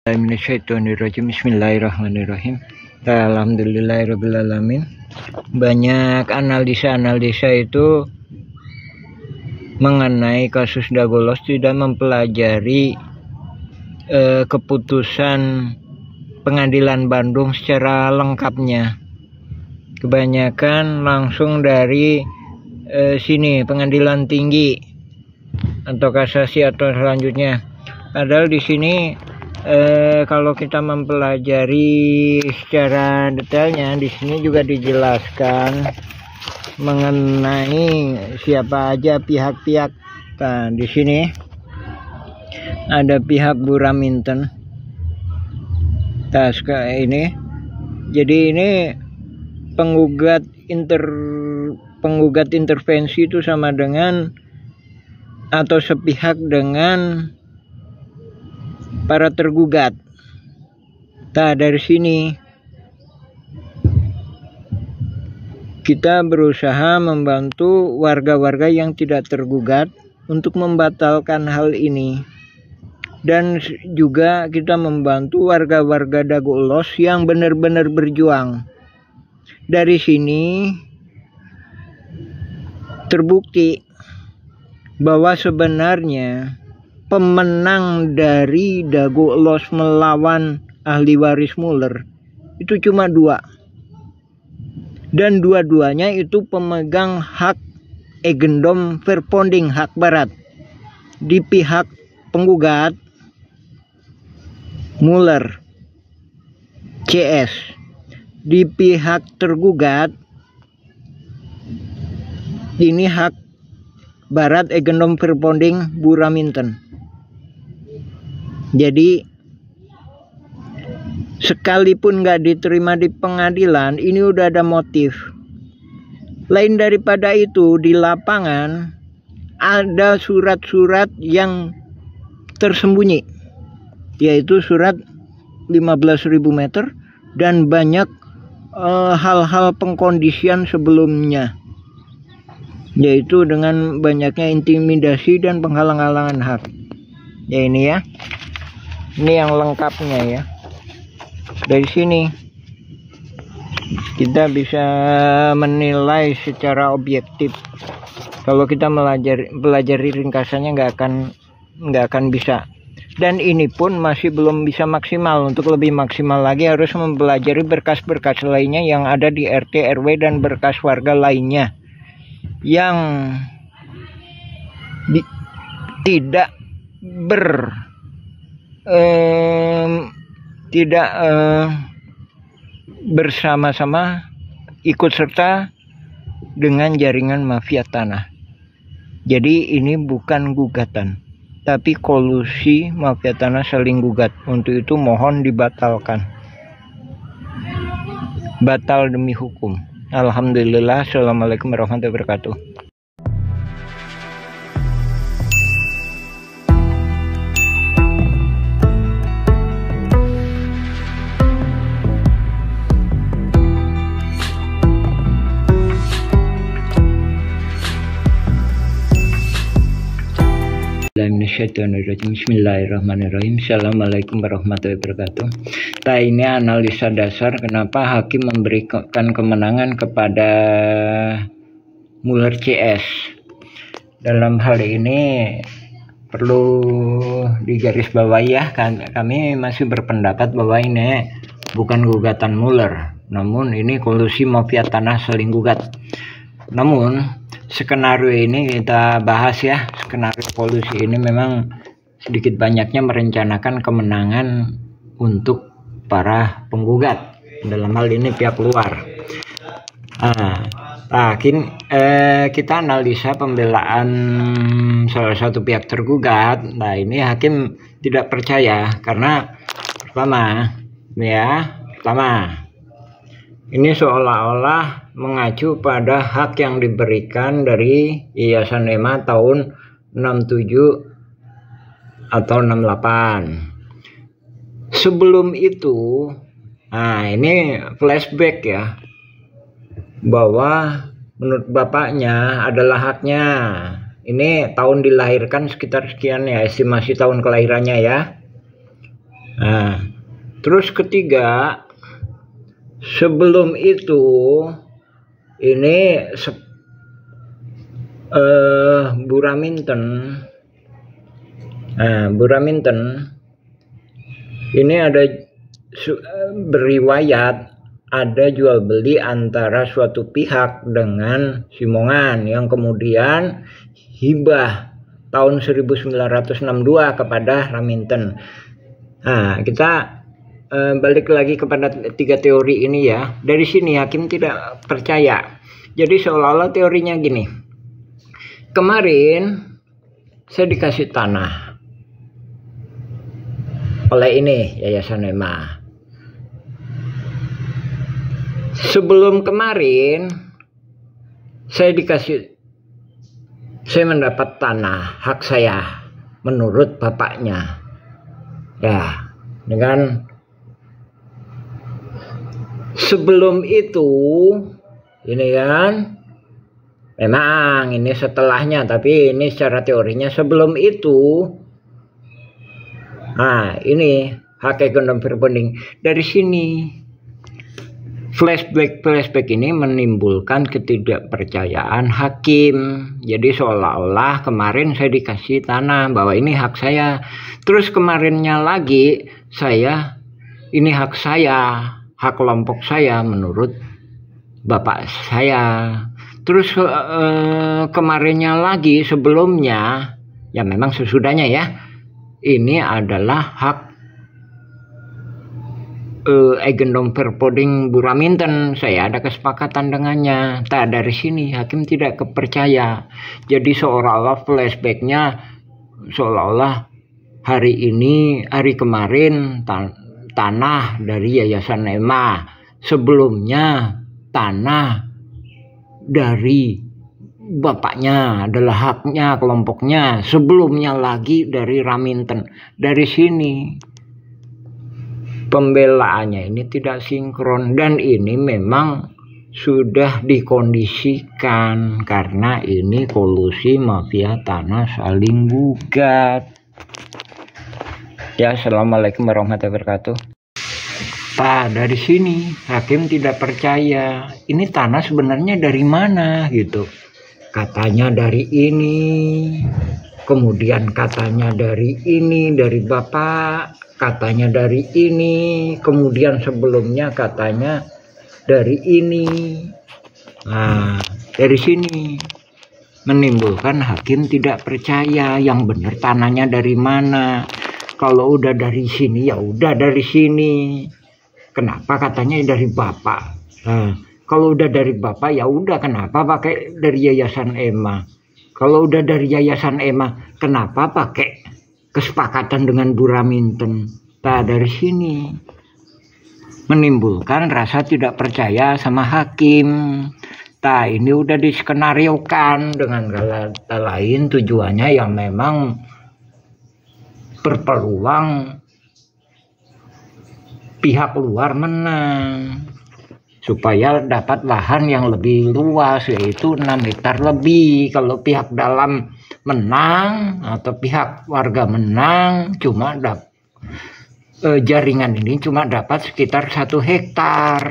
Bismillahirrahmanirrahim. Alhamdulillahirrahmanirrahim. Banyak analisa itu mengenai kasus Dagolos tidak mempelajari keputusan pengadilan Bandung secara lengkapnya. Kebanyakan langsung dari sini, pengadilan tinggi atau kasasi atau selanjutnya. Padahal di sini kalau kita mempelajari secara detailnya, di sini juga dijelaskan mengenai siapa aja pihak-pihak. Nah, di sini ada pihak Bu Raminten. Ini, jadi ini penggugat intervensi itu sama dengan atau sepihak dengan para tergugat. Nah, dari sini kita berusaha membantu warga-warga yang tidak tergugat untuk membatalkan hal ini, dan juga kita membantu warga-warga Dagolos yang benar-benar berjuang. Dari sini terbukti bahwa sebenarnya pemenang dari Dagolos melawan ahli waris Muller itu cuma 2, dan dua-duanya itu pemegang hak Eigendom Verponding, hak barat. Di pihak penggugat Muller CS, di pihak tergugat ini hak barat Eigendom Verponding Bu Raminten. Jadi sekalipun nggak diterima di pengadilan, ini udah ada motif. Lain daripada itu, di lapangan ada surat-surat yang tersembunyi, yaitu surat 15.000 meter dan banyak hal-hal pengkondisian sebelumnya, yaitu dengan banyaknya intimidasi dan penghalang-halangan hak. Ya, ini ya, ini yang lengkapnya ya. Dari sini kita bisa menilai secara objektif. Kalau kita pelajari ringkasannya nggak akan bisa. Dan ini pun masih belum bisa maksimal. Untuk lebih maksimal lagi harus mempelajari berkas-berkas lainnya yang ada di RT RW dan berkas warga lainnya yang tidak bersama-sama ikut serta dengan jaringan mafia tanah. Jadi ini bukan gugatan, tapi kolusi mafia tanah saling gugat. Untuk itu mohon dibatalkan. Batal demi hukum. Alhamdulillah. Assalamualaikum warahmatullahi wabarakatuh. Bismillahirrahmanirrahim. Assalamualaikum warahmatullahi wabarakatuh. Nah, ini analisa dasar kenapa hakim memberikan kemenangan kepada Muller CS. Dalam hal ini perlu digarisbawahi ya, kami masih berpendapat bahwa ini bukan gugatan Muller, namun ini kolusi mafia tanah saling gugat. Namun skenario ini kita bahas ya. Skenario kolusi ini memang sedikit banyaknya merencanakan kemenangan untuk para penggugat, dalam hal ini pihak luar. Kita analisa pembelaan salah satu pihak tergugat. Nah, ini hakim tidak percaya karena pertama ini seolah-olah mengacu pada hak yang diberikan dari Yayasan EMA tahun 67 atau 68. Sebelum itu, ini flashback ya, bahwa menurut bapaknya adalah haknya. Ini tahun dilahirkan sekitar sekian ya, estimasi tahun kelahirannya ya. Nah, terus ketiga, sebelum itu ini Buraminten. Nah, Buraminten ini ada beriwayat ada jual beli antara suatu pihak dengan Simongan yang kemudian hibah tahun 1962 kepada Raminten. Nah, kita balik lagi kepada tiga teori ini ya. Dari sini hakim tidak percaya. Jadi seolah-olah teorinya gini. Kemarin saya dikasih tanah oleh ini Yayasan EMA. Sebelum kemarin saya mendapat tanah hak saya menurut bapaknya. Ya, dengan sebelum itu ini kan memang ini setelahnya, tapi ini secara teorinya sebelum itu. Nah, ini hak ekonomi berbonding. Dari sini flashback ini menimbulkan ketidakpercayaan hakim. Jadi seolah-olah kemarin saya dikasih tanah bahwa ini hak saya. Terus kemarinnya lagi ini hak saya, hak kelompok saya menurut bapak saya. Terus kemarinnya lagi sebelumnya, ya memang sesudahnya ya, ini adalah hak eigendom verpoding Buraminten. Saya ada kesepakatan dengannya. Dari sini hakim tidak kepercaya. Jadi seolah-olah flashbacknya seolah-olah hari kemarin tanah dari Yayasan EMA, sebelumnya tanah dari bapaknya adalah haknya kelompoknya, sebelumnya lagi dari Raminten. Dari sini pembelaannya ini tidak sinkron, dan ini memang sudah dikondisikan karena ini kolusi mafia tanah saling gugat. Ya, assalamualaikum warahmatullahi wabarakatuh. Dari sini hakim tidak percaya. Ini tanah sebenarnya dari mana gitu. Katanya dari ini, kemudian katanya dari ini, dari bapak, katanya dari ini, kemudian sebelumnya katanya dari ini. Nah, dari sini menimbulkan hakim tidak percaya yang benar tanahnya dari mana. Kalau udah dari sini ya udah dari sini. Kenapa katanya dari bapak? Nah, kalau udah dari bapak ya udah, kenapa pakai dari Yayasan EMA? Kalau udah dari Yayasan EMA, kenapa pakai kesepakatan dengan Buraminten? Dari sini menimbulkan rasa tidak percaya sama hakim. Ini udah diskenariokan dengan kata lain, tujuannya yang memang berpeluang pihak luar menang supaya dapat lahan yang lebih luas, yaitu 6 hektar lebih. Kalau pihak dalam menang atau pihak warga menang, cuma jaringan ini cuma dapat sekitar 1 hektar.